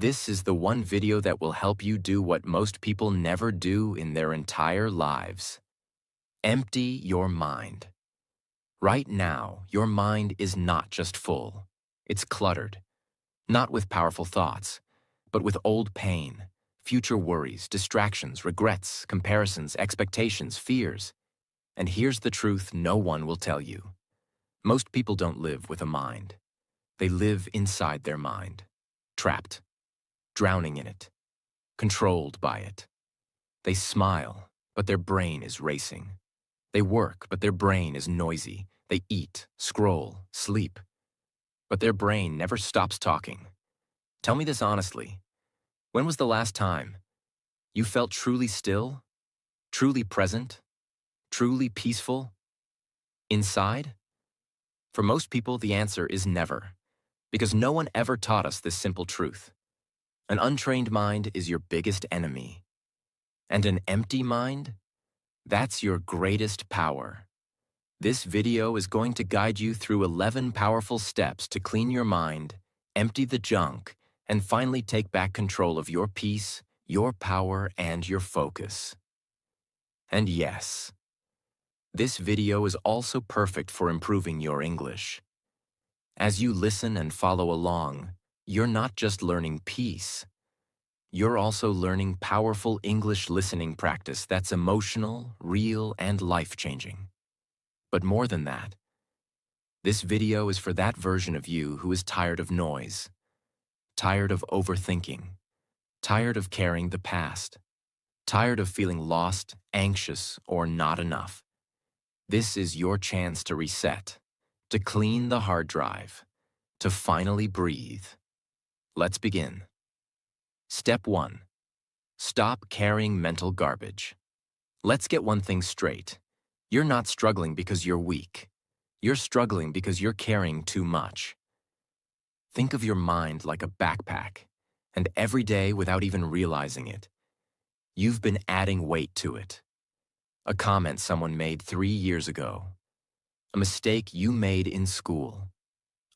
This is the one video that will help you do what most people never do in their entire lives. Empty your mind. Right now, your mind is not just full. It's cluttered. Not with powerful thoughts, but with old pain, future worries, distractions, regrets, comparisons, expectations, fears. And here's the truth no one will tell you. Most people don't live with a mind. They live inside their mind, trapped, drowning in it, controlled by it. They smile, but their brain is racing. They work, but their brain is noisy. They eat, scroll, sleep, but their brain never stops talking. Tell me this honestly. When was the last time you felt truly still, truly present, truly peaceful inside? For most people, the answer is never, because no one ever taught us this simple truth. An untrained mind is your biggest enemy, and an empty mind, that's your greatest power. This video is going to guide you through 11 powerful steps to clean your mind, empty the junk, and finally take back control of your peace, your power, and your focus. And yes, this video is also perfect for improving your English. As you listen and follow along, you're not just learning peace, you're also learning powerful English listening practice that's emotional, real, and life-changing. But more than that, this video is for that version of you who is tired of noise, tired of overthinking, tired of carrying the past, tired of feeling lost, anxious, or not enough. This is your chance to reset, to clean the hard drive, to finally breathe. Let's begin. Step 1. Stop carrying mental garbage. Let's get one thing straight. You're not struggling because you're weak. You're struggling because you're carrying too much. Think of your mind like a backpack, and every day, without even realizing it, you've been adding weight to it. A comment someone made 3 years ago, a mistake you made in school,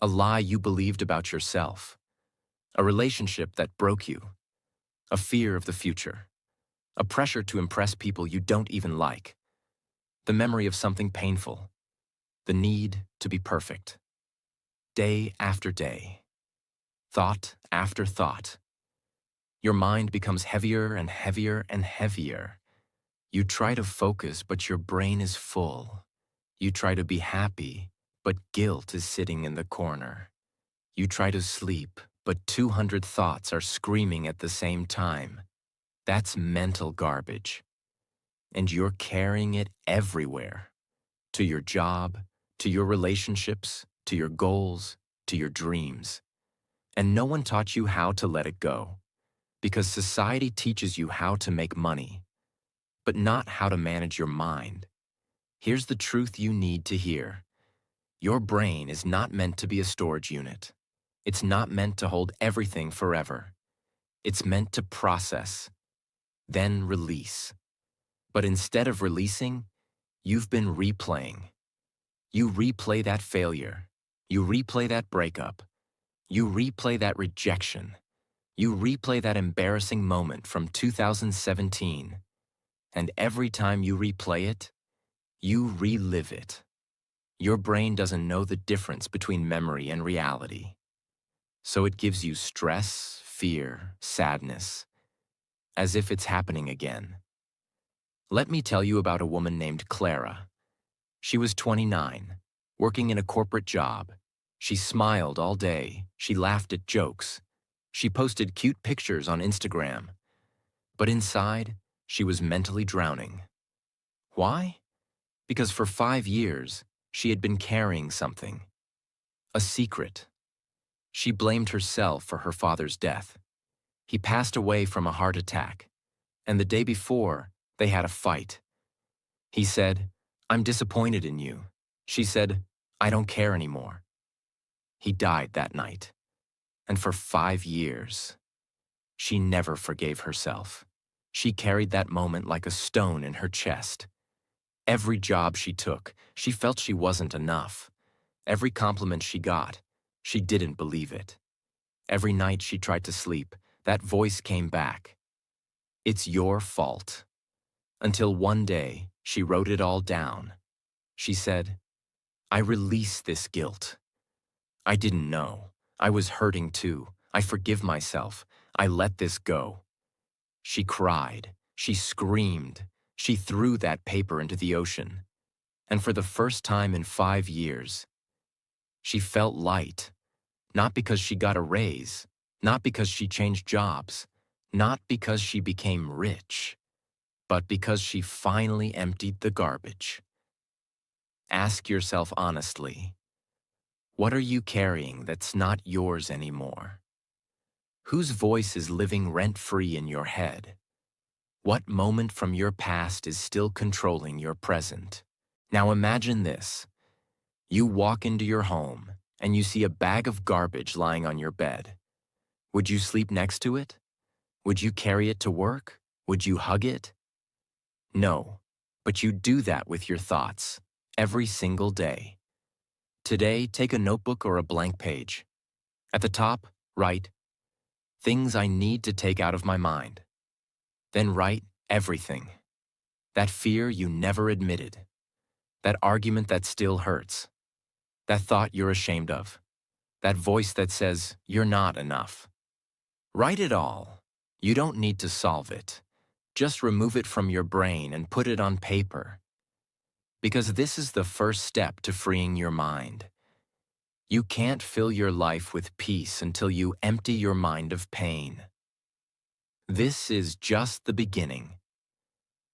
a lie you believed about yourself, a relationship that broke you, a fear of the future, a pressure to impress people you don't even like, the memory of something painful, the need to be perfect. Day after day, thought after thought, your mind becomes heavier and heavier and heavier. You try to focus, but your brain is full. You try to be happy, but guilt is sitting in the corner. You try to sleep, but 200 thoughts are screaming at the same time. That's mental garbage. And you're carrying it everywhere. To your job, to your relationships, to your goals, to your dreams. And no one taught you how to let it go. Because society teaches you how to make money, but not how to manage your mind. Here's the truth you need to hear. Your brain is not meant to be a storage unit. It's not meant to hold everything forever. It's meant to process, then release. But instead of releasing, you've been replaying. You replay that failure. You replay that breakup. You replay that rejection. You replay that embarrassing moment from 2017. And every time you replay it, you relive it. Your brain doesn't know the difference between memory and reality. So it gives you stress, fear, sadness, as if it's happening again. Let me tell you about a woman named Clara. She was 29, working in a corporate job. She smiled all day. She laughed at jokes. She posted cute pictures on Instagram. But inside, she was mentally drowning. Why? Because for 5 years, she had been carrying something. A secret. She blamed herself for her father's death. He passed away from a heart attack, and the day before, they had a fight. He said, "I'm disappointed in you." She said, "I don't care anymore." He died that night, and for 5 years, she never forgave herself. She carried that moment like a stone in her chest. Every job she took, she felt she wasn't enough. Every compliment she got, she didn't believe it. Every night she tried to sleep, that voice came back. It's your fault. Until one day, she wrote it all down. She said, I release this guilt. I didn't know. I was hurting too. I forgive myself. I let this go. She cried. She screamed. She threw that paper into the ocean. And for the first time in 5 years, she felt light. Not because she got a raise, not because she changed jobs, not because she became rich, but because she finally emptied the garbage. Ask yourself honestly, what are you carrying that's not yours anymore? Whose voice is living rent-free in your head? What moment from your past is still controlling your present? Now imagine this. You walk into your home and you see a bag of garbage lying on your bed. Would you sleep next to it? Would you carry it to work? Would you hug it? No, but you do that with your thoughts every single day. Today, take a notebook or a blank page. At the top, write, things I need to take out of my mind. Then write everything. That fear you never admitted. That argument that still hurts. That thought you're ashamed of. That voice that says you're not enough. Write it all. You don't need to solve it. Just remove it from your brain and put it on paper. Because this is the first step to freeing your mind. You can't fill your life with peace until you empty your mind of pain. This is just the beginning.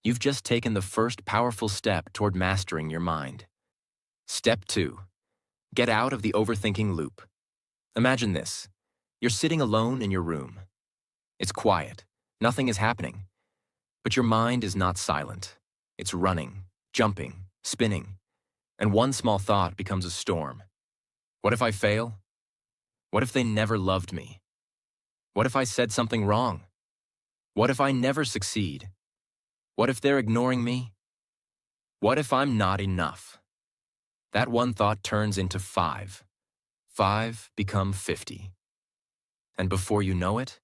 You've just taken the first powerful step toward mastering your mind. Step 2. Get out of the overthinking loop. Imagine this. You're sitting alone in your room. It's quiet. Nothing is happening. But your mind is not silent. It's running, jumping, spinning. And one small thought becomes a storm. What if I fail? What if they never loved me? What if I said something wrong? What if I never succeed? What if they're ignoring me? What if I'm not enough? That one thought turns into 5. 5 become 50. And before you know it,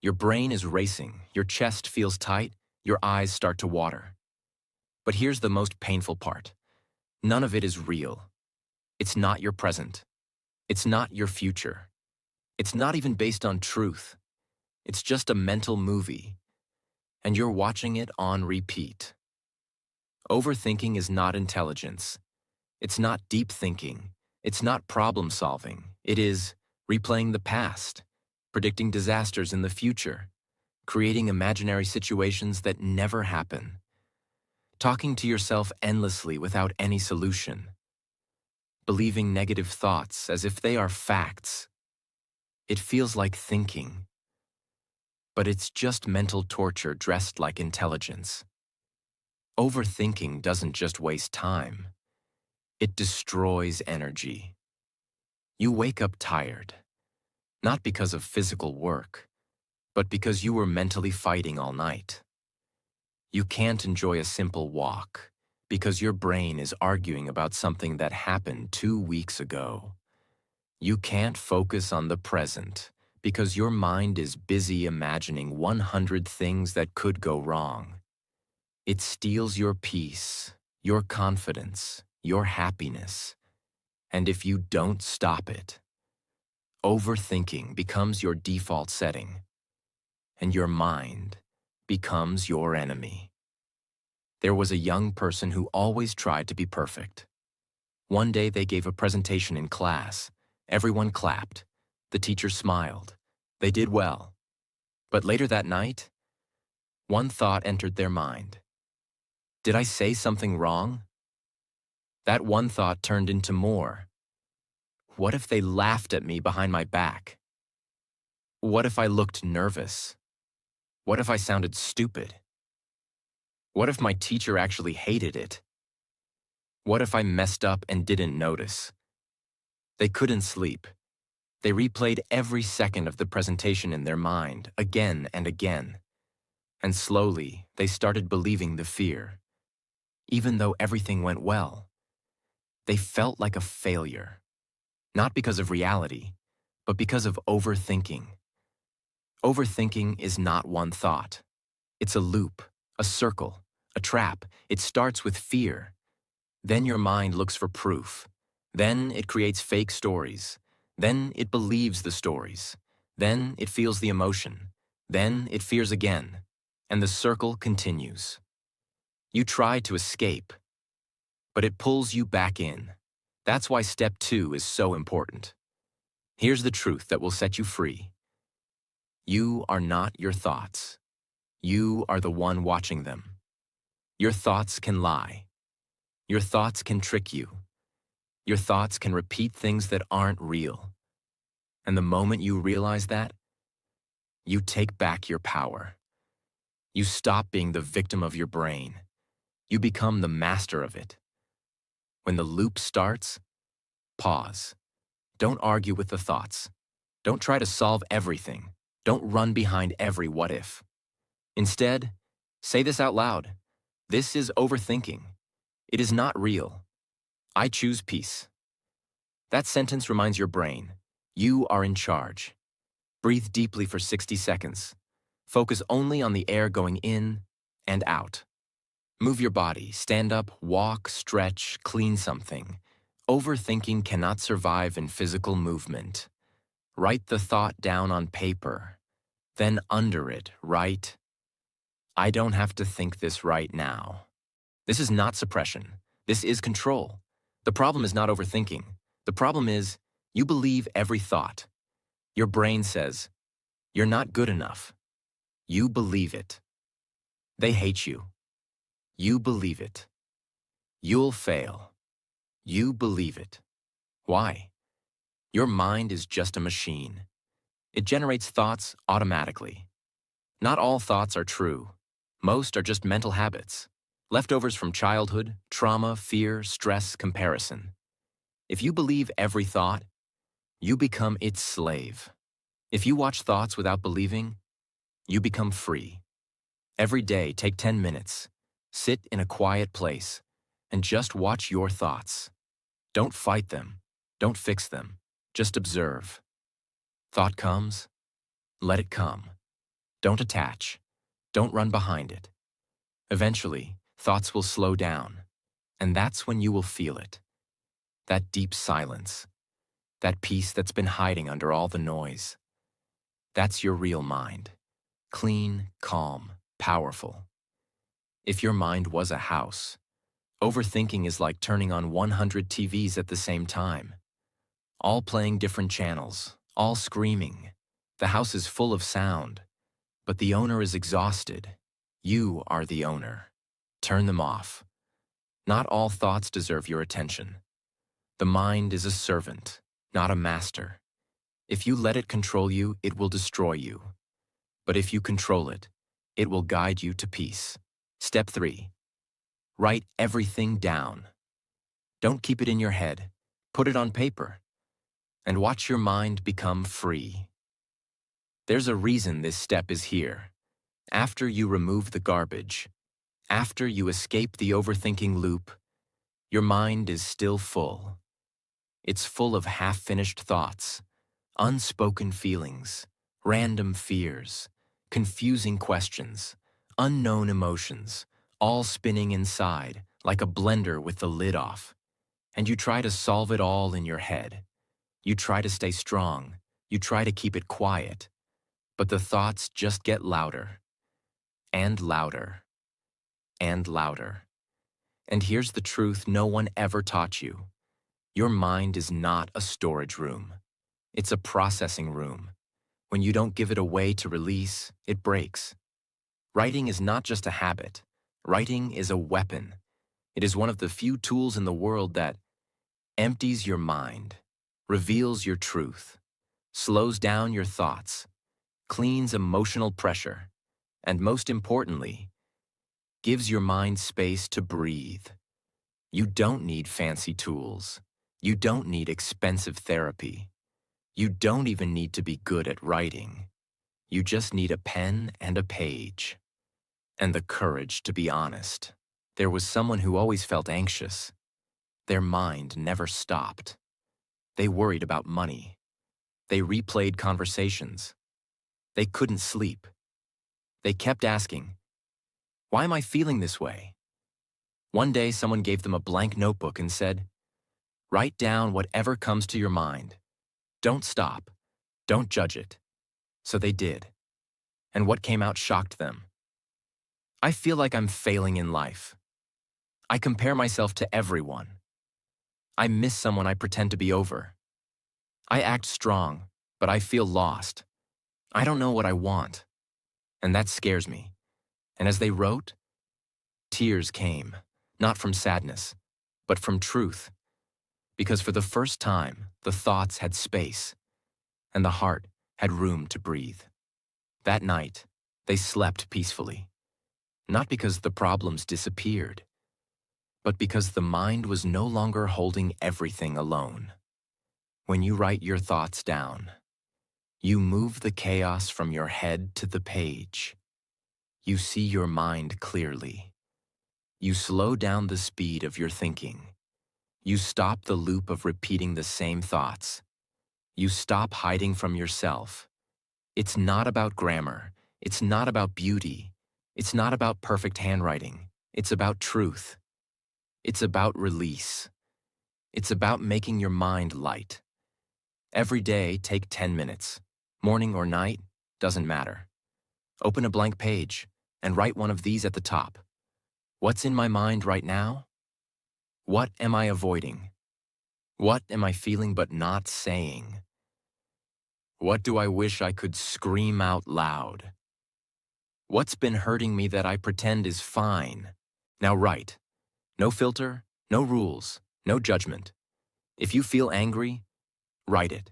your brain is racing, your chest feels tight, your eyes start to water. But here's the most painful part. None of it is real. It's not your present. It's not your future. It's not even based on truth. It's just a mental movie. And you're watching it on repeat. Overthinking is not intelligence. It's not deep thinking. It's not problem solving. It is replaying the past, predicting disasters in the future, creating imaginary situations that never happen, talking to yourself endlessly without any solution, believing negative thoughts as if they are facts. It feels like thinking, but it's just mental torture dressed like intelligence. Overthinking doesn't just waste time. It destroys energy. You wake up tired, not because of physical work, but because you were mentally fighting all night. You can't enjoy a simple walk because your brain is arguing about something that happened 2 weeks ago. You can't focus on the present because your mind is busy imagining 100 things that could go wrong. It steals your peace, your confidence, your happiness. And if you don't stop it, overthinking becomes your default setting, and your mind becomes your enemy. There was a young person who always tried to be perfect. One day they gave a presentation in class. Everyone clapped. The teacher smiled. They did well. But later that night, one thought entered their mind. Did I say something wrong? That one thought turned into more. What if they laughed at me behind my back? What if I looked nervous? What if I sounded stupid? What if my teacher actually hated it? What if I messed up and didn't notice? They couldn't sleep. They replayed every second of the presentation in their mind, again and again. And slowly, they started believing the fear. Even though everything went well, they felt like a failure. Not because of reality, but because of overthinking. Overthinking is not one thought. It's a loop, a circle, a trap. It starts with fear. Then your mind looks for proof. Then it creates fake stories. Then it believes the stories. Then it feels the emotion. Then it fears again. And the circle continues. You try to escape, but it pulls you back in. That's why step 2 is so important. Here's the truth that will set you free. You are not your thoughts. You are the one watching them. Your thoughts can lie. Your thoughts can trick you. Your thoughts can repeat things that aren't real. And the moment you realize that, you take back your power. You stop being the victim of your brain. You become the master of it. When the loop starts, pause. Don't argue with the thoughts. Don't try to solve everything. Don't run behind every what if. Instead, say this out loud. This is overthinking. It is not real. I choose peace. That sentence reminds your brain, you are in charge. Breathe deeply for 60 seconds. Focus only on the air going in and out. Move your body, stand up, walk, stretch, clean something. Overthinking cannot survive in physical movement. Write the thought down on paper. Then under it, write, I don't have to think this right now. This is not suppression. This is control. The problem is not overthinking. The problem is you believe every thought. Your brain says, you're not good enough. You believe it. They hate you. You believe it. You'll fail. You believe it. Why? Your mind is just a machine. It generates thoughts automatically. Not all thoughts are true. Most are just mental habits. Leftovers from childhood, trauma, fear, stress, comparison. If you believe every thought, you become its slave. If you watch thoughts without believing, you become free. Every day, take 10 minutes. Sit in a quiet place and just watch your thoughts. Don't fight them. Don't fix them. Just observe. Thought comes, let it come. Don't attach. Don't run behind it. Eventually, thoughts will slow down, and that's when you will feel it. That deep silence. That peace that's been hiding under all the noise. That's your real mind. Clean, calm, powerful. If your mind was a house, overthinking is like turning on 100 TVs at the same time. All playing different channels, all screaming. The house is full of sound, but the owner is exhausted. You are the owner. Turn them off. Not all thoughts deserve your attention. The mind is a servant, not a master. If you let it control you, it will destroy you. But if you control it, it will guide you to peace. Step 3. Write everything down. Don't keep it in your head. Put it on paper. And watch your mind become free. There's a reason this step is here. After you remove the garbage, after you escape the overthinking loop, your mind is still full. It's full of half-finished thoughts, unspoken feelings, random fears, confusing questions, unknown emotions, all spinning inside like a blender with the lid off. And you try to solve it all in your head. You try to stay strong. You try to keep it quiet. But the thoughts just get louder, and louder, and louder. And here's the truth no one ever taught you. Your mind is not a storage room. It's a processing room. When you don't give it away to release, it breaks. Writing is not just a habit. Writing is a weapon. It is one of the few tools in the world that empties your mind, reveals your truth, slows down your thoughts, cleans emotional pressure, and most importantly, gives your mind space to breathe. You don't need fancy tools. You don't need expensive therapy. You don't even need to be good at writing. You just need a pen and a page. And the courage to be honest. There was someone who always felt anxious. Their mind never stopped. They worried about money. They replayed conversations. They couldn't sleep. They kept asking, why am I feeling this way? One day, someone gave them a blank notebook and said, write down whatever comes to your mind. Don't stop. Don't judge it. So they did. And what came out shocked them. I feel like I'm failing in life. I compare myself to everyone. I miss someone I pretend to be over. I act strong, but I feel lost. I don't know what I want. And that scares me. And as they wrote, tears came, not from sadness, but from truth. Because for the first time, the thoughts had space, and the heart had room to breathe. That night, they slept peacefully. Not because the problems disappeared, but because the mind was no longer holding everything alone. When you write your thoughts down, you move the chaos from your head to the page. You see your mind clearly. You slow down the speed of your thinking. You stop the loop of repeating the same thoughts. You stop hiding from yourself. It's not about grammar. It's not about beauty. It's not about perfect handwriting. It's about truth. It's about release. It's about making your mind light. Every day, take 10 minutes. Morning or night, doesn't matter. Open a blank page and write one of these at the top. What's in my mind right now? What am I avoiding? What am I feeling but not saying? What do I wish I could scream out loud? What's been hurting me that I pretend is fine? Now write. No filter, no rules, no judgment. If you feel angry, write it.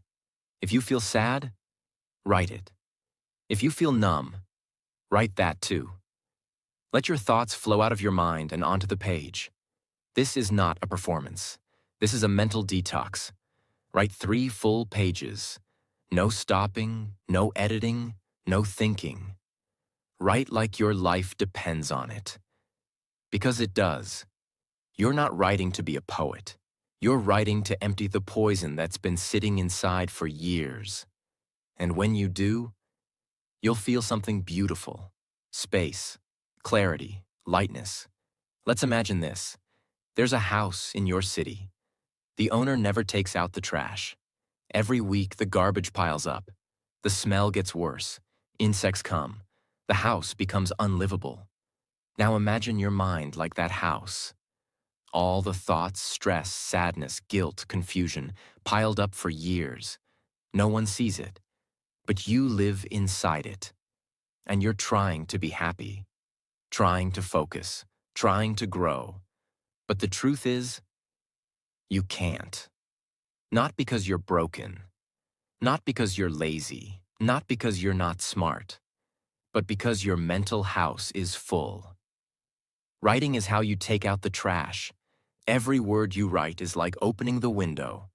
If you feel sad, write it. If you feel numb, write that too. Let your thoughts flow out of your mind and onto the page. This is not a performance. This is a mental detox. Write 3 full pages. No stopping, no editing, no thinking. Write like your life depends on it. Because it does. You're not writing to be a poet. You're writing to empty the poison that's been sitting inside for years. And when you do, you'll feel something beautiful. Space, clarity, lightness. Let's imagine this. There's a house in your city. The owner never takes out the trash. Every week, the garbage piles up. The smell gets worse. Insects come. The house becomes unlivable. Now imagine your mind like that house. All the thoughts, stress, sadness, guilt, confusion, piled up for years. No one sees it, but you live inside it. And you're trying to be happy, trying to focus, trying to grow. But the truth is, you can't. Not because you're broken, not because you're lazy, not because you're not smart, but because your mental house is full. Writing is how you take out the trash. Every word you write is like opening the window,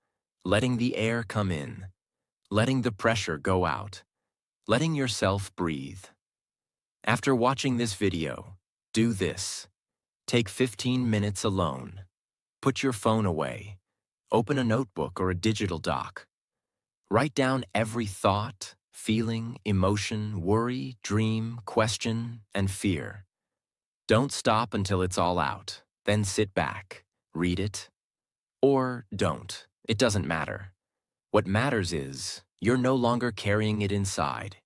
letting the air come in, letting the pressure go out, letting yourself breathe. After watching this video, do this. Take 15 minutes alone. Put your phone away. Open a notebook or a digital doc. Write down every thought, feeling, emotion, worry, dream, question, and fear. Don't stop until it's all out. Then sit back, read it, or don't. It doesn't matter. What matters is you're no longer carrying it inside.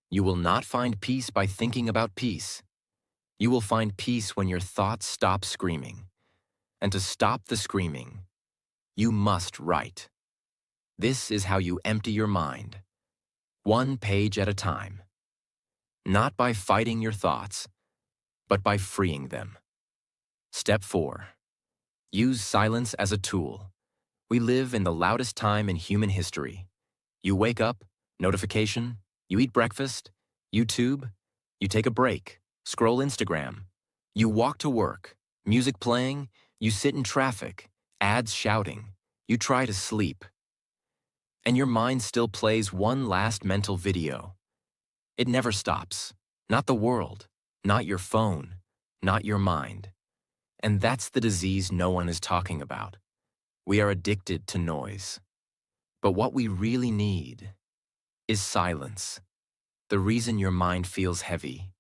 You will not find peace by thinking about peace. You will find peace when your thoughts stop screaming. And to stop the screaming, you must write. This is how you empty your mind. 1 page at a time. Not by fighting your thoughts, but by freeing them. Step 4. Use silence as a tool. We live in the loudest time in human history. You wake up, notification, you eat breakfast, YouTube, you take a break, scroll Instagram, you walk to work, music playing, you sit in traffic, ads shouting, you try to sleep. And your mind still plays one last mental video. It never stops. Not the world, not your phone, not your mind. And that's the disease no one is talking about. We are addicted to noise. But what we really need is silence. the reason your mind feels heavy,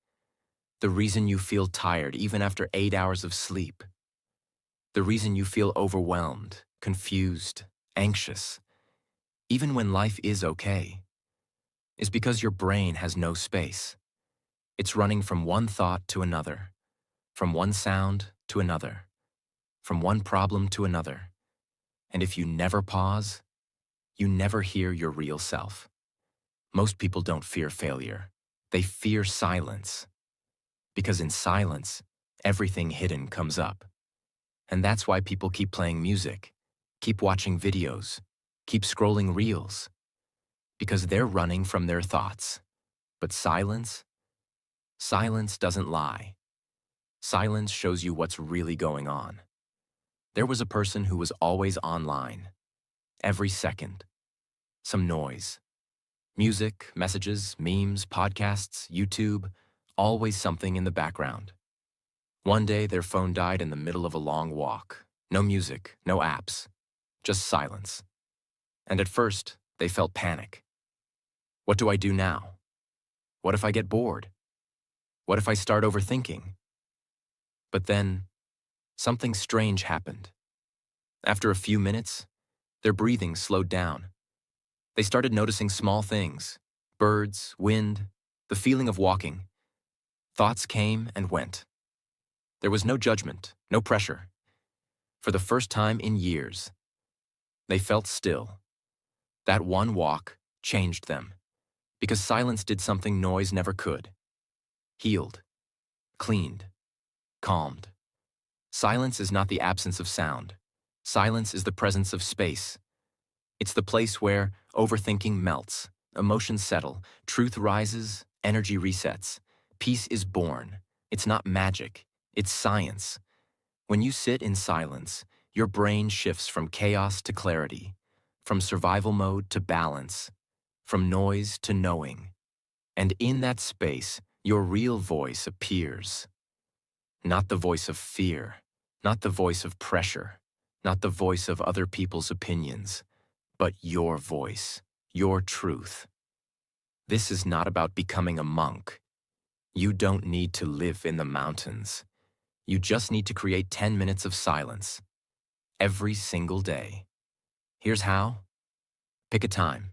the reason you feel tired even after 8 hours of sleep, the reason you feel overwhelmed, confused, anxious, even when life is okay, is because your brain has no space. It's running from one thought to another, from one sound to another, from one problem to another. And if you never pause, you never hear your real self. Most people don't fear failure. They fear silence. Because in silence, everything hidden comes up. And that's why people keep playing music, keep watching videos, keep scrolling reels. Because they're running from their thoughts. But silence doesn't lie. Silence shows you what's really going on. There was a person who was always online. Every second. Some noise. Music, messages, memes, podcasts, YouTube, always something in the background. One day, their phone died in the middle of a long walk. No music, no apps, just silence. And at first, they felt panic. What do I do now? What if I get bored? What if I start overthinking? But then, something strange happened. After a few minutes, their breathing slowed down. They started noticing small things, birds, wind, the feeling of walking. Thoughts came and went. There was no judgment, no pressure. For the first time in years, they felt still. That one walk changed them, because silence did something noise never could. Healed, cleaned, calmed. Silence is not the absence of sound. Silence is the presence of space. It's the place where overthinking melts, emotions settle, truth rises, energy resets. Peace is born. It's not magic, it's science. When you sit in silence, your brain shifts from chaos to clarity, from survival mode to balance, from noise to knowing. And in that space, your real voice appears. Not the voice of fear, not the voice of pressure, not the voice of other people's opinions, but your voice, your truth. This is not about becoming a monk. You don't need to live in the mountains. You just need to create 10 minutes of silence every single day. Here's how. Pick a time.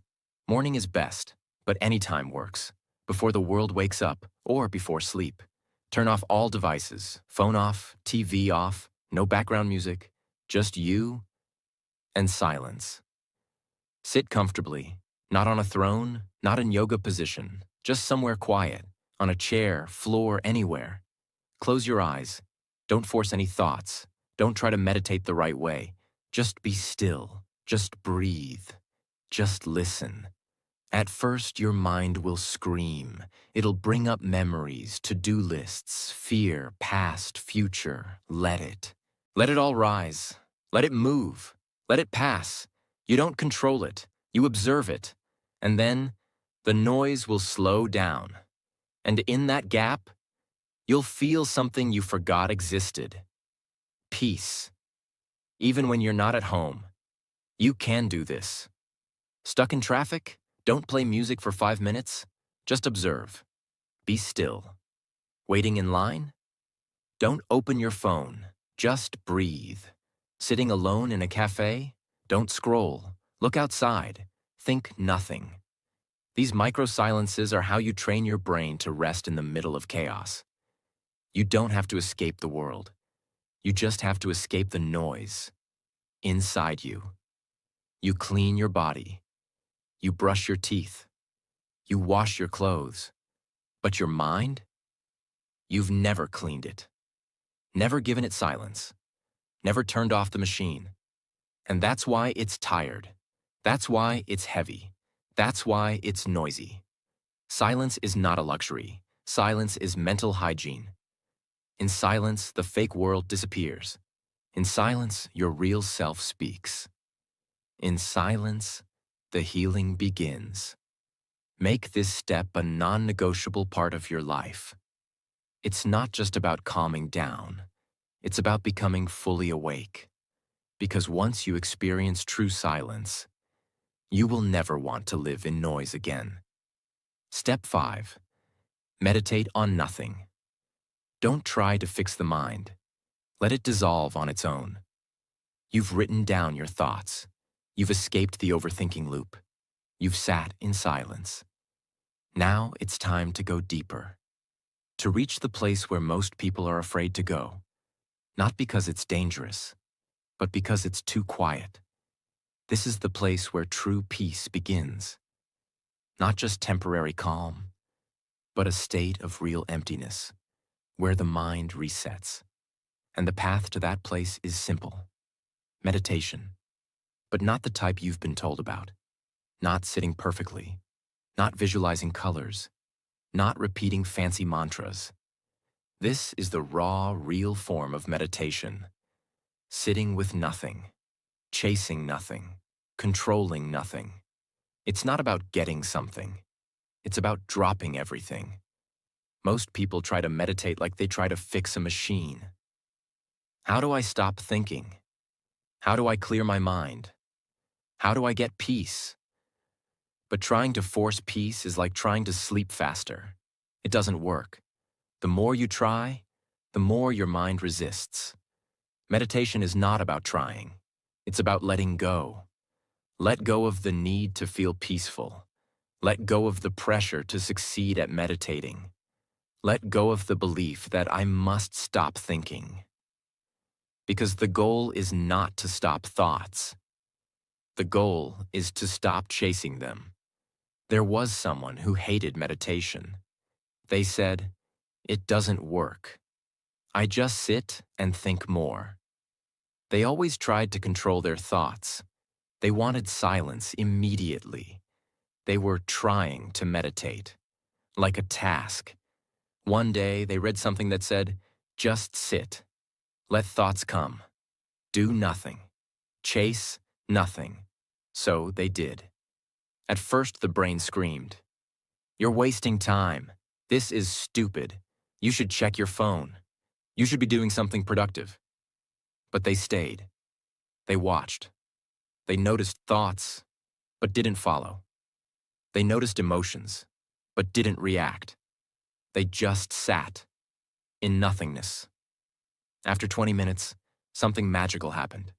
Morning is best, but any time works. Before the world wakes up or before sleep. Turn off all devices, phone off, TV off, no background music, just you and silence. Sit comfortably, not on a throne, not in yoga position, just somewhere quiet, on a chair, floor, anywhere. Close your eyes. Don't force any thoughts. Don't try to meditate the right way. Just be still. Just breathe. Just listen. At first, your mind will scream. It'll bring up memories, to-do lists, fear, past, future. Let it. Let it all rise. Let it move. Let it pass. You don't control it. You observe it. And then, the noise will slow down. And in that gap, you'll feel something you forgot existed. Peace. Even when you're not at home, you can do this. Stuck in traffic? Don't play music for 5 minutes. Just observe. Be still. Waiting in line? Don't open your phone. Just breathe. Sitting alone in a cafe? Don't scroll. Look outside. Think nothing. These micro-silences are how you train your brain to rest in the middle of chaos. You don't have to escape the world. You just have to escape the noise inside you. You clean your body. You brush your teeth. You wash your clothes. But your mind? You've never cleaned it. Never given it silence. Never turned off the machine. And that's why it's tired. That's why it's heavy. That's why it's noisy. Silence is not a luxury. Silence is mental hygiene. In silence, the fake world disappears. In silence, your real self speaks. In silence, the healing begins. Make this step a non-negotiable part of your life. It's not just about calming down. It's about becoming fully awake. Because once you experience true silence, you will never want to live in noise again. Step 5. Meditate on nothing. Don't try to fix the mind. Let it dissolve on its own. You've written down your thoughts. You've escaped the overthinking loop. You've sat in silence. Now it's time to go deeper. To reach the place where most people are afraid to go. Not because it's dangerous, but because it's too quiet. This is the place where true peace begins. Not just temporary calm, but a state of real emptiness, where the mind resets. And the path to that place is simple. Meditation. But not the type you've been told about. Not sitting perfectly. Not visualizing colors. Not repeating fancy mantras. This is the raw, real form of meditation. Sitting with nothing. Chasing nothing. Controlling nothing. It's not about getting something. It's about dropping everything. Most people try to meditate like they try to fix a machine. How do I stop thinking? How do I clear my mind? How do I get peace? But trying to force peace is like trying to sleep faster. It doesn't work. The more you try, the more your mind resists. Meditation is not about trying. It's about letting go. Let go of the need to feel peaceful. Let go of the pressure to succeed at meditating. Let go of the belief that I must stop thinking. Because the goal is not to stop thoughts. The goal is to stop chasing them. There was someone who hated meditation. They said, "It doesn't work. I just sit and think more." They always tried to control their thoughts. They wanted silence immediately. They were trying to meditate, like a task. One day they read something that said, "Just sit. Let thoughts come. Do nothing. Chase nothing." So they did. At first the brain screamed, "You're wasting time. This is stupid. You should check your phone. You should be doing something productive." But they stayed. They watched. They noticed thoughts, but didn't follow. They noticed emotions, but didn't react. They just sat in nothingness. After 20 minutes, something magical happened.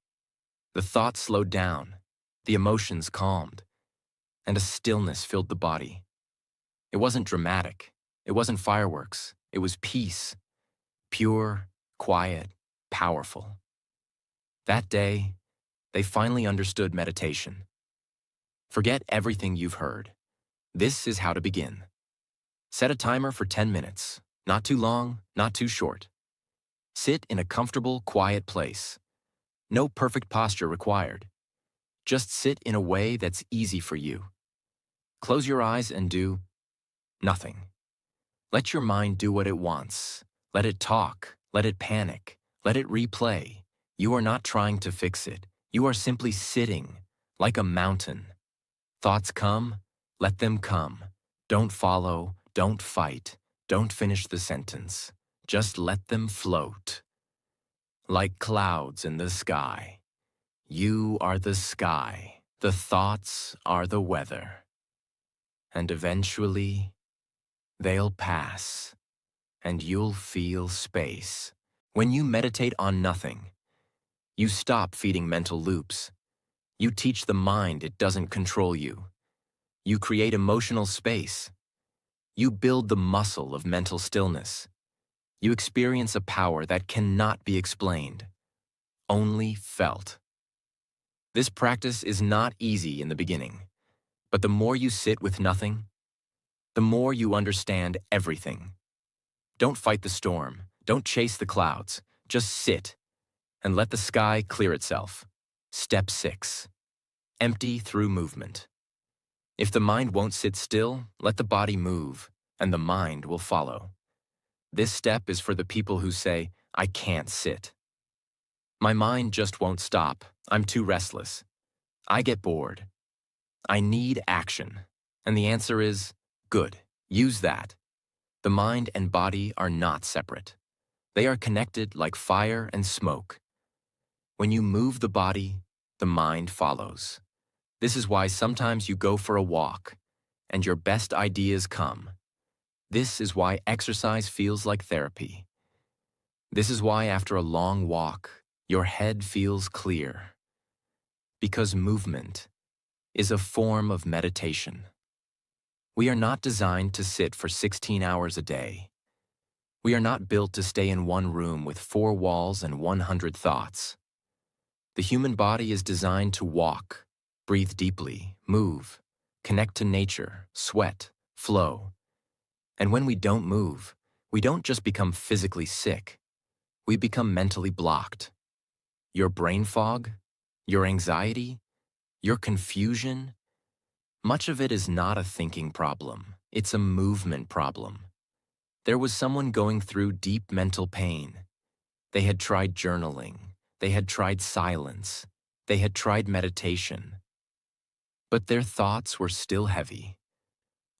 The thoughts slowed down, the emotions calmed, and a stillness filled the body. It wasn't dramatic. It wasn't fireworks. It was peace. Pure, quiet, powerful. That day, they finally understood meditation. Forget everything you've heard. This is how to begin. Set a timer for 10 minutes. Not too long, not too short. Sit in a comfortable, quiet place. No perfect posture required. Just sit in a way that's easy for you. Close your eyes and do nothing. Let your mind do what it wants. Let it talk. Let it panic. Let it replay. You are not trying to fix it. You are simply sitting, like a mountain. Thoughts come, let them come. Don't follow, don't fight, don't finish the sentence. Just let them float. Like clouds in the sky. You are the sky. The thoughts are the weather. And eventually, they'll pass, and you'll feel space. When you meditate on nothing, you stop feeding mental loops. You teach the mind it doesn't control you. You create emotional space. You build the muscle of mental stillness. You experience a power that cannot be explained, only felt. This practice is not easy in the beginning, but the more you sit with nothing, the more you understand everything. Don't fight the storm. Don't chase the clouds. Just sit and let the sky clear itself. Step 6. Empty through movement. If the mind won't sit still, let the body move, and the mind will follow. This step is for the people who say, "I can't sit. My mind just won't stop. I'm too restless. I get bored. I need action." And the answer is, good. Use that. The mind and body are not separate. They are connected like fire and smoke. When you move the body, the mind follows. This is why sometimes you go for a walk, and your best ideas come. This is why exercise feels like therapy. This is why after a long walk, your head feels clear. Because movement is a form of meditation. We are not designed to sit for 16 hours a day. We are not built to stay in one room with 4 walls and 100 thoughts. The human body is designed to walk, breathe deeply, move, connect to nature, sweat, flow. And when we don't move, we don't just become physically sick, we become mentally blocked. Your brain fog, your anxiety, your confusion, much of it is not a thinking problem, it's a movement problem. There was someone going through deep mental pain. They had tried journaling, they had tried silence, they had tried meditation. But their thoughts were still heavy.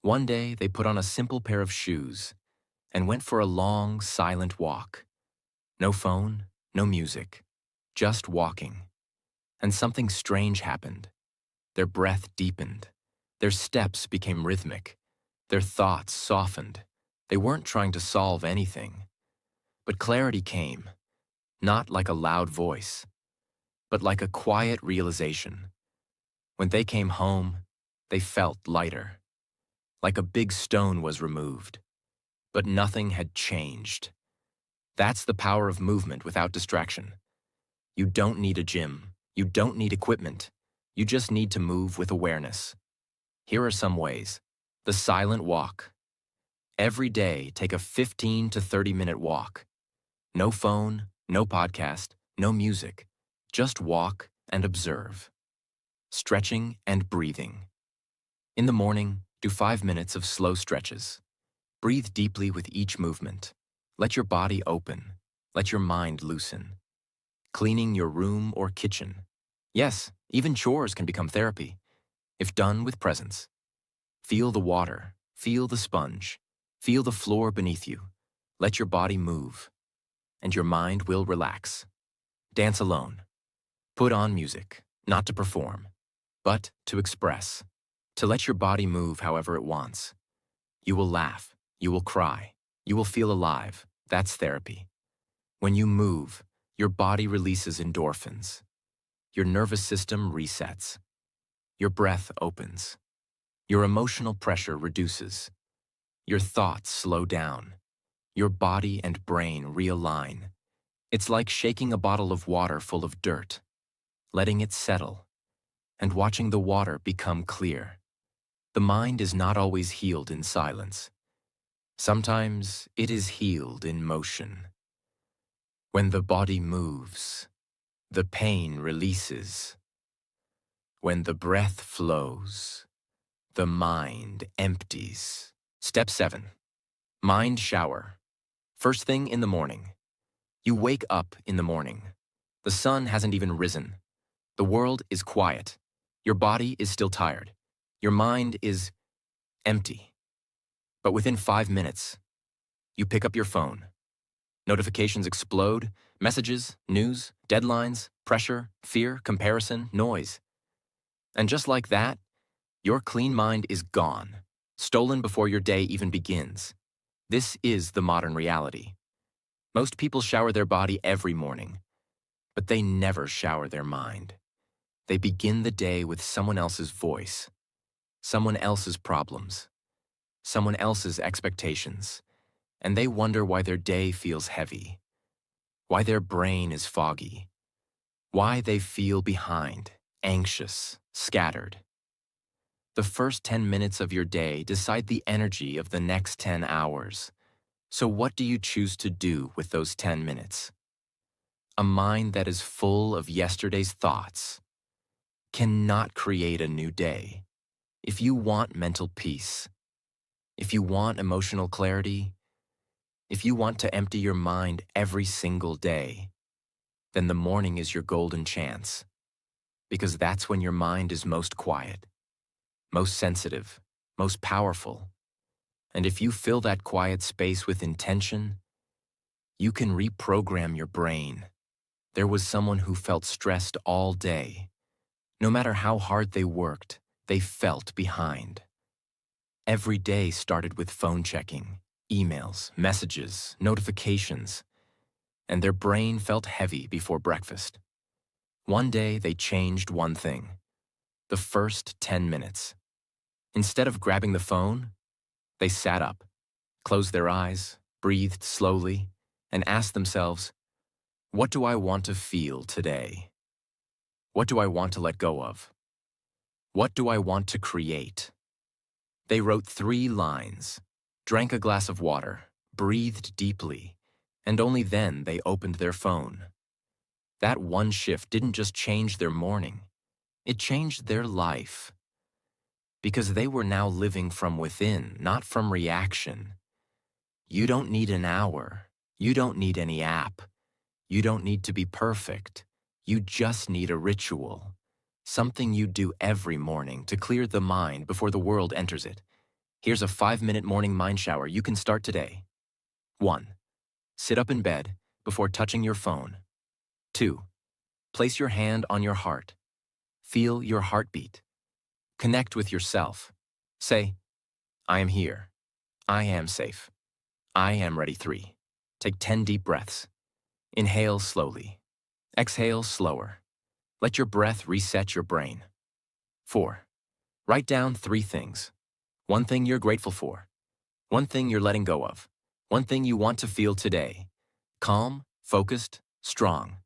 One day they put on a simple pair of shoes and went for a long, silent walk. No phone, no music, just walking. And something strange happened. Their breath deepened. Their steps became rhythmic. Their thoughts softened. They weren't trying to solve anything. But clarity came, not like a loud voice, but like a quiet realization. When they came home, they felt lighter, like a big stone was removed. But nothing had changed. That's the power of movement without distraction. You don't need a gym. You don't need equipment. You just need to move with awareness. Here are some ways. The silent walk. Every day, take a 15 to 30-minute walk. No phone, no podcast, no music. Just walk and observe. Stretching and breathing. In the morning, do 5 minutes of slow stretches. Breathe deeply with each movement. Let your body open. Let your mind loosen. Cleaning your room or kitchen. Yes, even chores can become therapy, if done with presence. Feel the water, feel the sponge, feel the floor beneath you. Let your body move, and your mind will relax. Dance alone. Put on music, not to perform, but to express, to let your body move however it wants. You will laugh, you will cry, you will feel alive. That's therapy. When you move, your body releases endorphins. Your nervous system resets. Your breath opens. Your emotional pressure reduces. Your thoughts slow down. Your body and brain realign. It's like shaking a bottle of water full of dirt, letting it settle, and watching the water become clear. The mind is not always healed in silence. Sometimes it is healed in motion. When the body moves, the pain releases. When the breath flows, the mind empties. Step 7. Mind shower. First thing in the morning. You wake up in the morning. The sun hasn't even risen. The world is quiet. Your body is still tired. Your mind is empty. But within 5 minutes, you pick up your phone. Notifications explode, messages, news, deadlines, pressure, fear, comparison, noise. And just like that, your clean mind is gone, stolen before your day even begins. This is the modern reality. Most people shower their body every morning, but they never shower their mind. They begin the day with someone else's voice, someone else's problems, someone else's expectations, and they wonder why their day feels heavy, why their brain is foggy, why they feel behind, anxious, scattered. The first 10 minutes of your day decide the energy of the next 10 hours. So what do you choose to do with those 10 minutes? A mind that is full of yesterday's thoughts cannot create a new day. If you want mental peace, if you want emotional clarity, if you want to empty your mind every single day, then the morning is your golden chance, because that's when your mind is most quiet, most sensitive, most powerful. And if you fill that quiet space with intention, you can reprogram your brain. There was someone who felt stressed all day. No matter how hard they worked, they felt behind. Every day started with phone checking, emails, messages, notifications, and their brain felt heavy before breakfast. One day they changed one thing: the first 10 minutes. Instead of grabbing the phone, they sat up, closed their eyes, breathed slowly, and asked themselves, what do I want to feel today? What do I want to let go of? What do I want to create? They wrote 3 lines, drank a glass of water, breathed deeply, and only then they opened their phone. That one shift didn't just change their morning, it changed their life. Because they were now living from within, not from reaction. You don't need an hour. You don't need any app. You don't need to be perfect. You just need a ritual. Something you do every morning to clear the mind before the world enters it. Here's a 5-minute morning mind shower you can start today. 1. Sit up in bed before touching your phone. 2. Place your hand on your heart. Feel your heartbeat. Connect with yourself. Say, I am here. I am safe. I am ready. 3. Take 10 deep breaths. Inhale slowly. Exhale slower. Let your breath reset your brain. 4. Write down 3 things. 1 thing you're grateful for. 1 thing you're letting go of. 1 thing you want to feel today. Calm, focused, strong.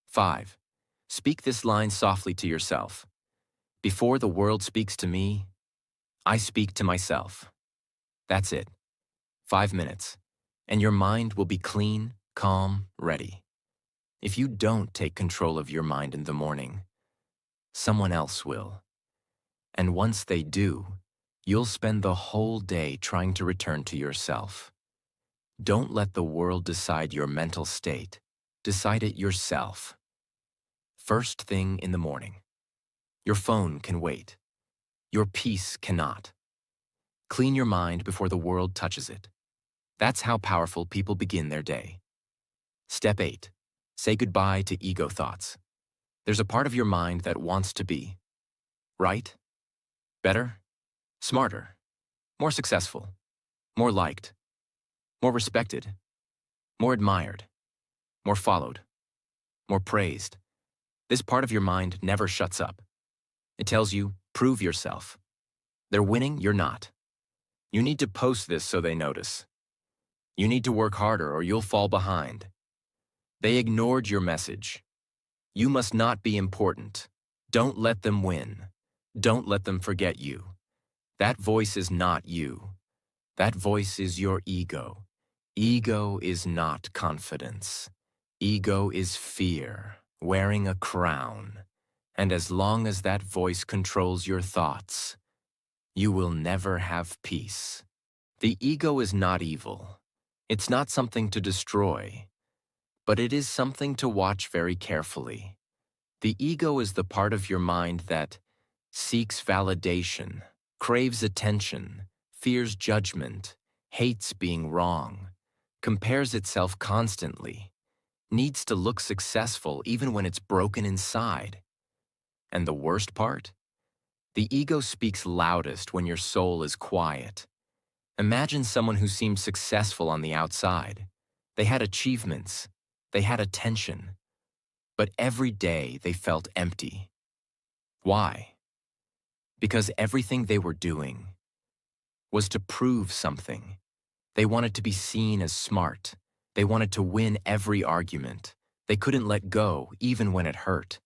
5. Speak this line softly to yourself. Before the world speaks to me, I speak to myself. That's it. 5 minutes, and your mind will be clean, calm, ready. If you don't take control of your mind in the morning, someone else will. And once they do, you'll spend the whole day trying to return to yourself. Don't let the world decide your mental state. Decide it yourself. First thing in the morning. Your phone can wait. Your peace cannot. Clean your mind before the world touches it. That's how powerful people begin their day. Step 8. Say goodbye to ego thoughts. There's a part of your mind that wants to be right, better, smarter, more successful, more liked, more respected, more admired, more followed, more praised. This part of your mind never shuts up. It tells you, prove yourself. They're winning, you're not. You need to post this so they notice. You need to work harder or you'll fall behind. They ignored your message. You must not be important. Don't let them win. Don't let them forget you. That voice is not you. That voice is your ego. Ego is not confidence. Ego is fear, wearing a crown. And as long as that voice controls your thoughts, you will never have peace. The ego is not evil. It's not something to destroy, but it is something to watch very carefully. The ego is the part of your mind that seeks validation, craves attention, fears judgment, hates being wrong, compares itself constantly, needs to look successful even when it's broken inside. And the worst part? The ego speaks loudest when your soul is quiet. Imagine someone who seemed successful on the outside. They had achievements, they had attention, but every day they felt empty. Why? Because everything they were doing was to prove something. They wanted to be seen as smart. They wanted to win every argument. They couldn't let go even when it hurt.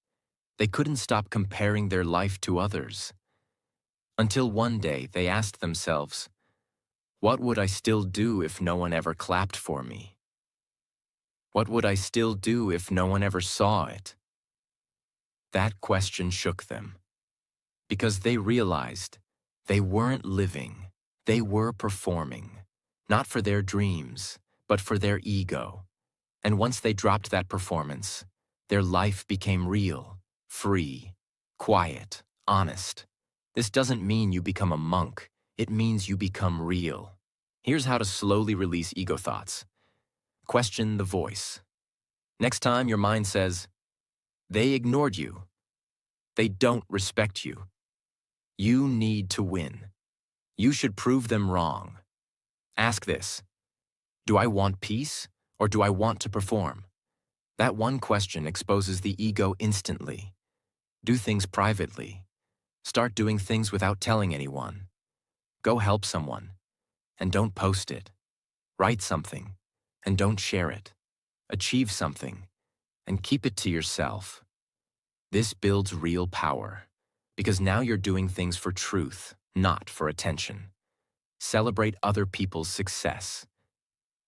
They couldn't stop comparing their life to others. Until one day they asked themselves, what would I still do if no one ever clapped for me? What would I still do if no one ever saw it? That question shook them, because they realized they weren't living, they were performing, not for their dreams, but for their ego. And once they dropped that performance, their life became real, free, quiet, honest. This doesn't mean you become a monk, it means you become real. Here's how to slowly release ego thoughts. Question the voice. Next time your mind says, they ignored you, they don't respect you, you need to win, You should prove them wrong. Ask this: do I want peace or do I want to perform? That one question exposes the ego instantly. Do things privately. Start doing things without telling anyone. Go help someone, and don't post it. Write something, and don't share it. Achieve something, and keep it to yourself. This builds real power, because now you're doing things for truth, not for attention. Celebrate other people's success.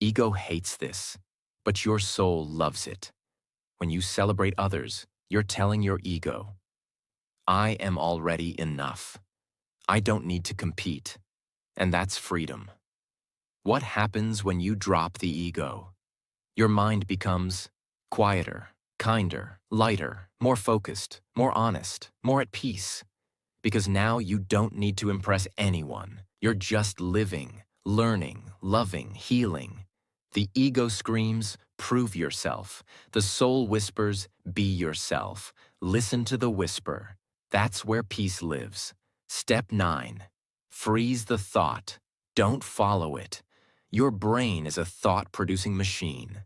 Ego hates this, but your soul loves it. When you celebrate others, you're telling your ego, I am already enough. I don't need to compete. And that's freedom. What happens when you drop the ego? Your mind becomes quieter, kinder, lighter, more focused, more honest, more at peace. Because now you don't need to impress anyone. You're just living, learning, loving, healing. The ego screams, prove yourself. The soul whispers, be yourself. Listen to the whisper. That's where peace lives. Step 9. Freeze the thought. Don't follow it. Your brain is a thought-producing machine.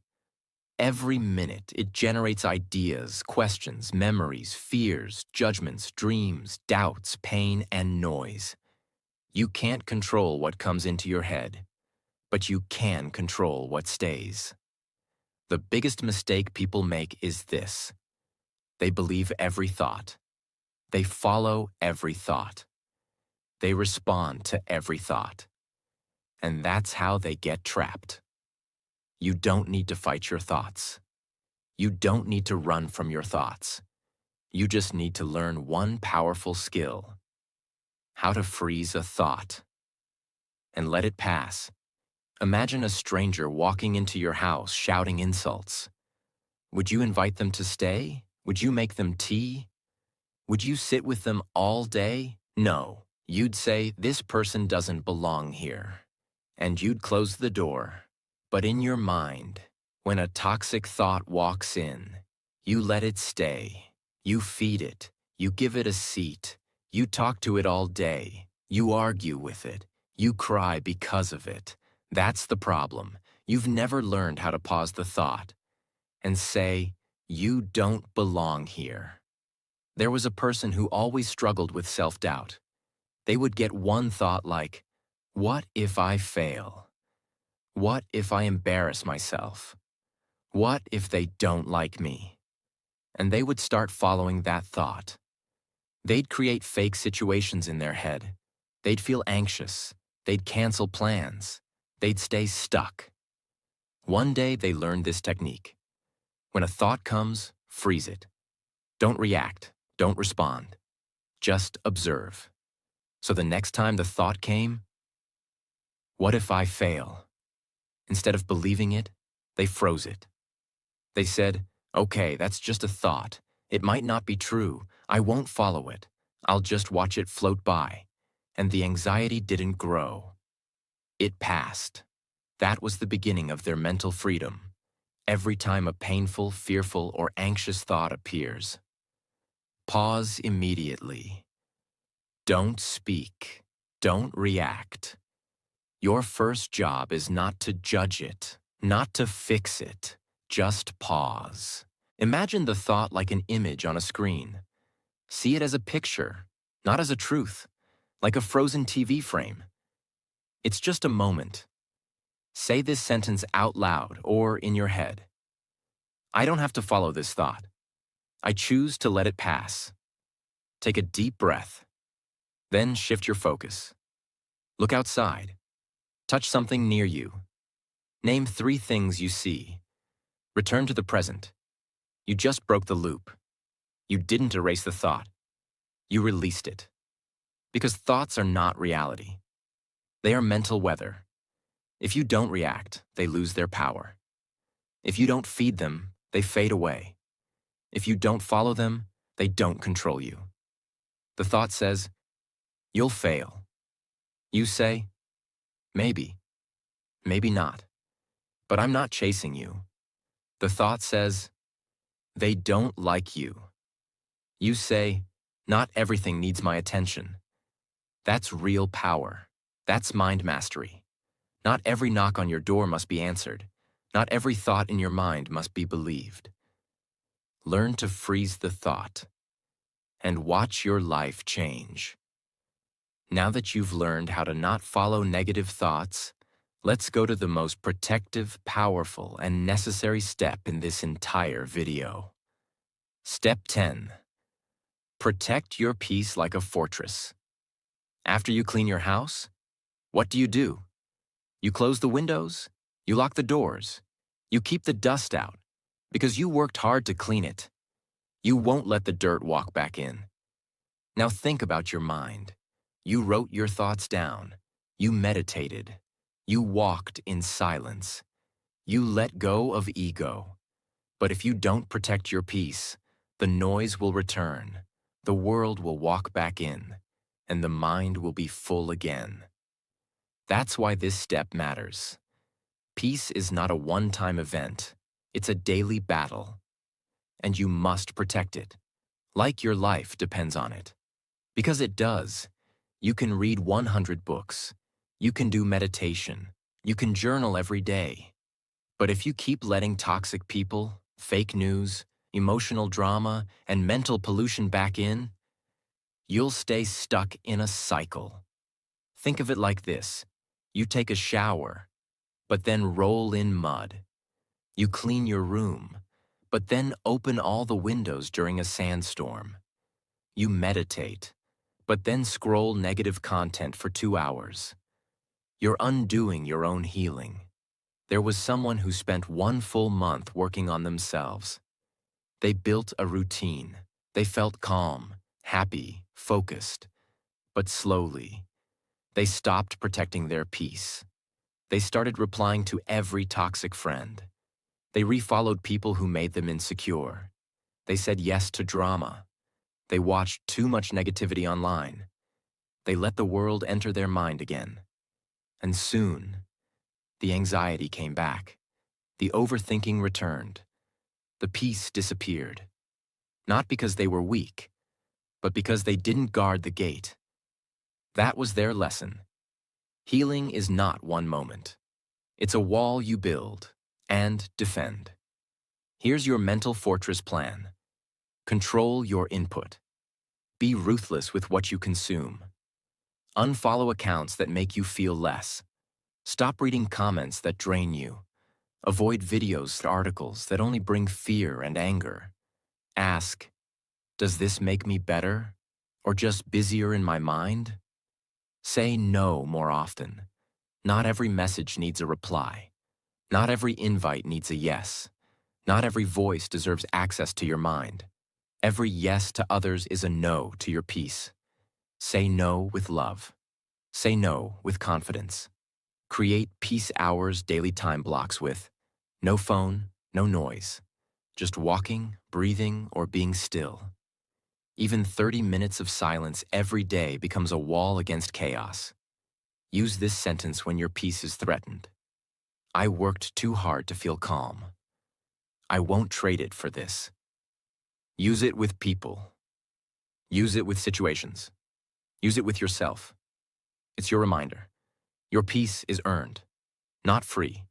Every minute, it generates ideas, questions, memories, fears, judgments, dreams, doubts, pain, and noise. You can't control what comes into your head, but you can control what stays. The biggest mistake people make is this: they believe every thought. They follow every thought. They respond to every thought. And that's how they get trapped. You don't need to fight your thoughts. You don't need to run from your thoughts. You just need to learn one powerful skill: how to freeze a thought and let it pass. Imagine a stranger walking into your house shouting insults. Would you invite them to stay? Would you make them tea? Would you sit with them all day? No. You'd say, this person doesn't belong here. And you'd close the door. But in your mind, when a toxic thought walks in, you let it stay. You feed it. You give it a seat. You talk to it all day. You argue with it. You cry because of it. That's the problem. You've never learned how to pause the thought and say, you don't belong here. There was a person who always struggled with self-doubt. They would get one thought like, what if I fail? What if I embarrass myself? What if they don't like me? And they would start following that thought. They'd create fake situations in their head. They'd feel anxious. They'd cancel plans. They'd stay stuck. One day they learned this technique. When a thought comes, freeze it. Don't react. Don't respond. Just observe. So the next time the thought came, what if I fail? Instead of believing it, they froze it. They said, okay, that's just a thought. It might not be true. I won't follow it. I'll just watch it float by. And the anxiety didn't grow. It passed. That was the beginning of their mental freedom. Every time a painful, fearful, or anxious thought appears, pause immediately. Don't speak. Don't react. Your first job is not to judge it, not to fix it. Just pause. Imagine the thought like an image on a screen. See it as a picture, not as a truth, like a frozen TV frame. It's just a moment. Say this sentence out loud or in your head. I don't have to follow this thought. I choose to let it pass. Take a deep breath. Then shift your focus. Look outside. Touch something near you. Name 3 things you see. Return to the present. You just broke the loop. You didn't erase the thought. You released it. Because thoughts are not reality. They are mental weather. If you don't react, they lose their power. If you don't feed them, they fade away. If you don't follow them, they don't control you. The thought says, you'll fail. You say, maybe, maybe not. But I'm not chasing you. The thought says, they don't like you. You say, not everything needs my attention. That's real power. That's mind mastery. Not every knock on your door must be answered. Not every thought in your mind must be believed. Learn to freeze the thought and watch your life change. Now that you've learned how to not follow negative thoughts, let's go to the most protective, powerful, and necessary step in this entire video. Step 10. Protect your peace like a fortress. After you clean your house, what do? You close the windows, you lock the doors, you keep the dust out, because you worked hard to clean it. You won't let the dirt walk back in. Now think about your mind. You wrote your thoughts down. You meditated. You walked in silence. You let go of ego. But if you don't protect your peace, the noise will return, the world will walk back in, and the mind will be full again. That's why this step matters. Peace is not a one-time event. It's a daily battle. And you must protect it, like your life depends on it. Because it does. You can read 100 books. You can do meditation. You can journal every day. But if you keep letting toxic people, fake news, emotional drama, and mental pollution back in, you'll stay stuck in a cycle. Think of it like this. You take a shower, but then roll in mud. You clean your room, but then open all the windows during a sandstorm. You meditate, but then scroll negative content for 2 hours. You're undoing your own healing. There was someone who spent 1 full month working on themselves. They built a routine. They felt calm, happy, focused. But slowly, they stopped protecting their peace. They started replying to every toxic friend. They refollowed people who made them insecure. They said yes to drama. They watched too much negativity online. They let the world enter their mind again. And soon, the anxiety came back. The overthinking returned. The peace disappeared. Not because they were weak, but because they didn't guard the gate. That was their lesson. Healing is not one moment. It's a wall you build and defend. Here's your mental fortress plan. Control your input. Be ruthless with what you consume. Unfollow accounts that make you feel less. Stop reading comments that drain you. Avoid videos and articles that only bring fear and anger. Ask, does this make me better, or just busier in my mind? Say no more often. Not every message needs a reply. Not every invite needs a yes. Not every voice deserves access to your mind. Every yes to others is a no to your peace. Say no with love. Say no with confidence. Create peace hours daily time blocks with no phone, no noise. Just walking, breathing, or being still. Even 30 minutes of silence every day becomes a wall against chaos. Use this sentence when your peace is threatened. I worked too hard to feel calm. I won't trade it for this. Use it with people. Use it with situations. Use it with yourself. It's your reminder. Your peace is earned, not free.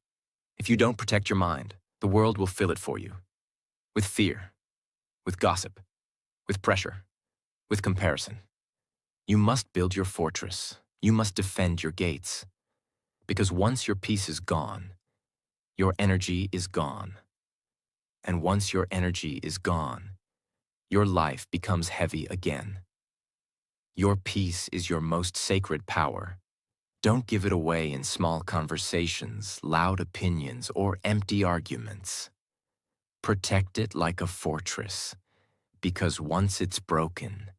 If you don't protect your mind, the world will fill it for you. With fear, with gossip, with pressure, with comparison. You must build your fortress. You must defend your gates. Because once your peace is gone, your energy is gone. And once your energy is gone, your life becomes heavy again. Your peace is your most sacred power. Don't give it away in small conversations, loud opinions, or empty arguments. Protect it like a fortress, because once it's broken,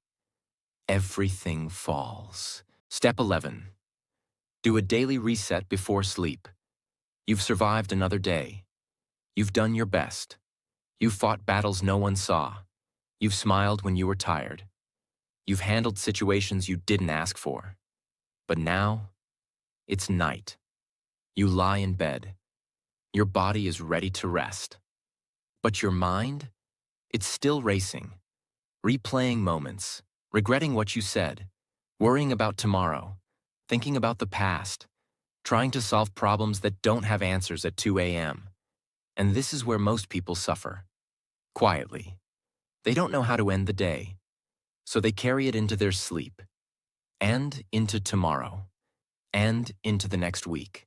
everything falls. Step 11. Do a daily reset before sleep. You've survived another day. You've done your best. You've fought battles no one saw. You've smiled when you were tired. You've handled situations you didn't ask for. But now, it's night. You lie in bed. Your body is ready to rest. But your mind? It's still racing, replaying moments, regretting what you said, worrying about tomorrow, thinking about the past, trying to solve problems that don't have answers at 2 a.m. And this is where most people suffer. Quietly. They don't know how to end the day, so they carry it into their sleep, and into tomorrow, and into the next week,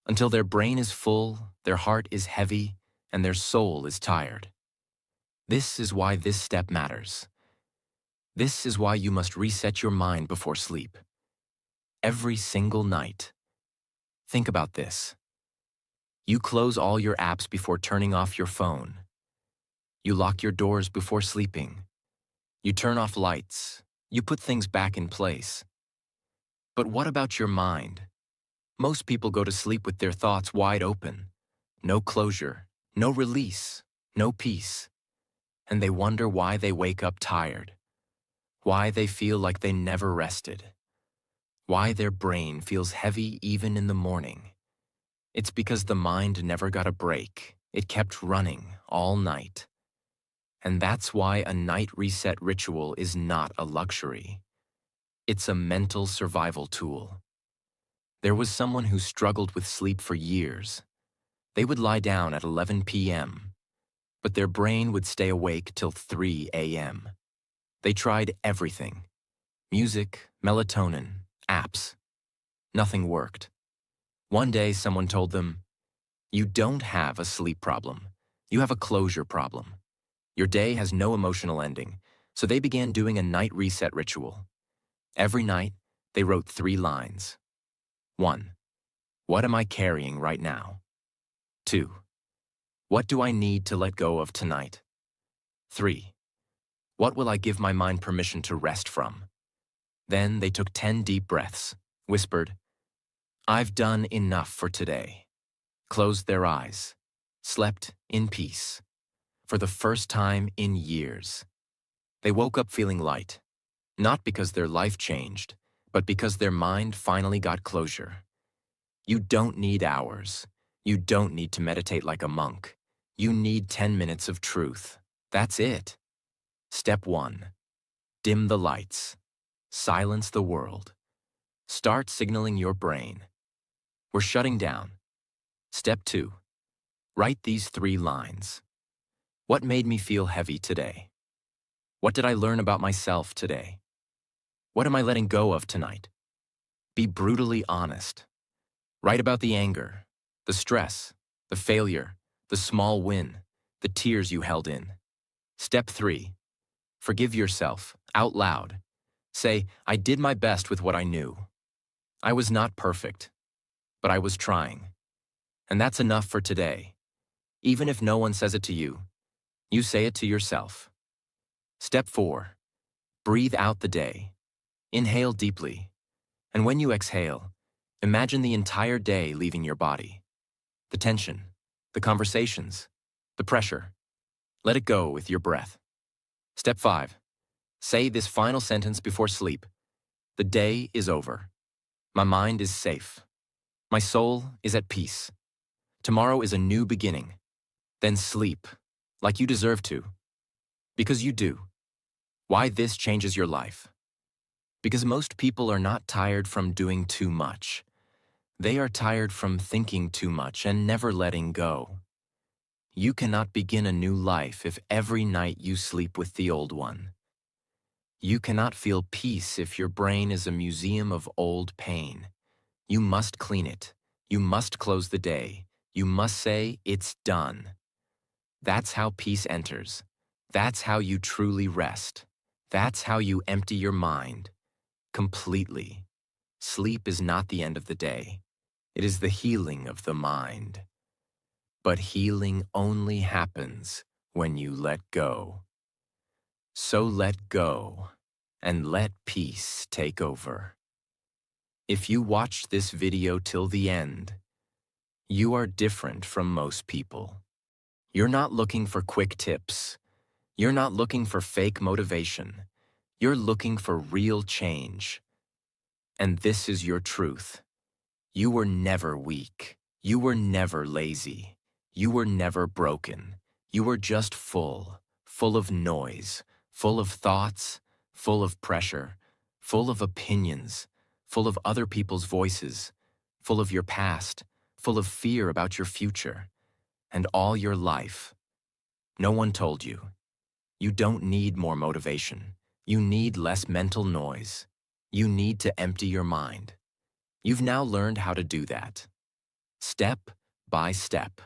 until their brain is full, their heart is heavy, and their soul is tired. This is why this step matters. This is why you must reset your mind before sleep. Every single night. Think about this. You close all your apps before turning off your phone. You lock your doors before sleeping. You turn off lights. You put things back in place. But what about your mind? Most people go to sleep with their thoughts wide open. No closure, no release, no peace. And they wonder why they wake up tired. Why they feel like they never rested. Why their brain feels heavy even in the morning. It's because the mind never got a break. It kept running all night. And that's why a night reset ritual is not a luxury. It's a mental survival tool. There was someone who struggled with sleep for years. They would lie down at 11 p.m., but their brain would stay awake till 3 a.m. They tried everything. Music, melatonin, apps. Nothing worked. One day someone told them, "You don't have a sleep problem. You have a closure problem. Your day has no emotional ending." So they began doing a night reset ritual. Every night, they wrote 3 lines. 1. What am I carrying right now? 2. What do I need to let go of tonight? 3. What will I give my mind permission to rest from? Then they took 10 deep breaths, whispered, "I've done enough for today," closed their eyes, slept in peace. For the first time in years. They woke up feeling light, not because their life changed, but because their mind finally got closure. You don't need hours. You don't need to meditate like a monk. You need 10 minutes of truth. That's it. Step 1. Dim the lights. Silence the world. Start signaling your brain. We're shutting down. Step 2. Write these 3 lines. What made me feel heavy today? What did I learn about myself today? What am I letting go of tonight? Be brutally honest. Write about the anger, the stress, the failure, the small win, the tears you held in. Step 3. Forgive yourself, out loud. Say, I did my best with what I knew. I was not perfect, but I was trying. And that's enough for today. Even if no one says it to you, you say it to yourself. Step 4. Breathe out the day. Inhale deeply. And when you exhale, imagine the entire day leaving your body. The tension, the conversations, the pressure. Let it go with your breath. Step 5. Say this final sentence before sleep. The day is over. My mind is safe. My soul is at peace. Tomorrow is a new beginning. Then sleep, like you deserve to. Because you do. Why this changes your life. Because most people are not tired from doing too much. They are tired from thinking too much and never letting go. You cannot begin a new life if every night you sleep with the old one. You cannot feel peace if your brain is a museum of old pain. You must clean it. You must close the day. You must say, it's done. That's how peace enters. That's how you truly rest. That's how you empty your mind. Completely. Sleep is not the end of the day. It is the healing of the mind. But healing only happens when you let go. So let go and let peace take over. If you watched this video till the end, you are different from most people. You're not looking for quick tips. You're not looking for fake motivation. You're looking for real change. And this is your truth. You were never weak. You were never lazy. You were never broken. You were just full of noise, full of thoughts, full of pressure, full of opinions, full of other people's voices, full of your past, full of fear about your future, and all your life. No one told you. You don't need more motivation. You need less mental noise. You need to empty your mind. You've now learned how to do that, step by step,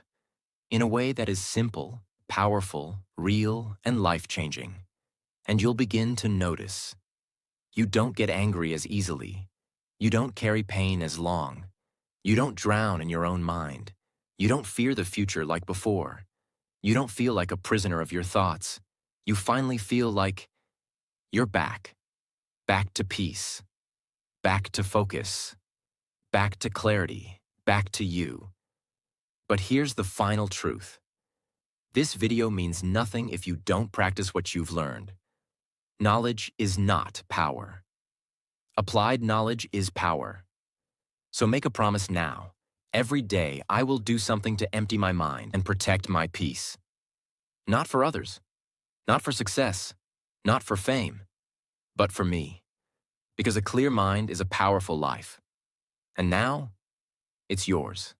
in a way that is simple, powerful, real, and life-changing. And you'll begin to notice. You don't get angry as easily. You don't carry pain as long. You don't drown in your own mind. You don't fear the future like before. You don't feel like a prisoner of your thoughts. You finally feel like you're back. Back to peace. Back to focus. Back to clarity. Back to you. But here's the final truth. This video means nothing if you don't practice what you've learned. Knowledge is not power. Applied knowledge is power. So make a promise now. Every day I will do something to empty my mind and protect my peace. Not for others. Not for success. Not for fame. But for me. Because a clear mind is a powerful life. And now, it's yours.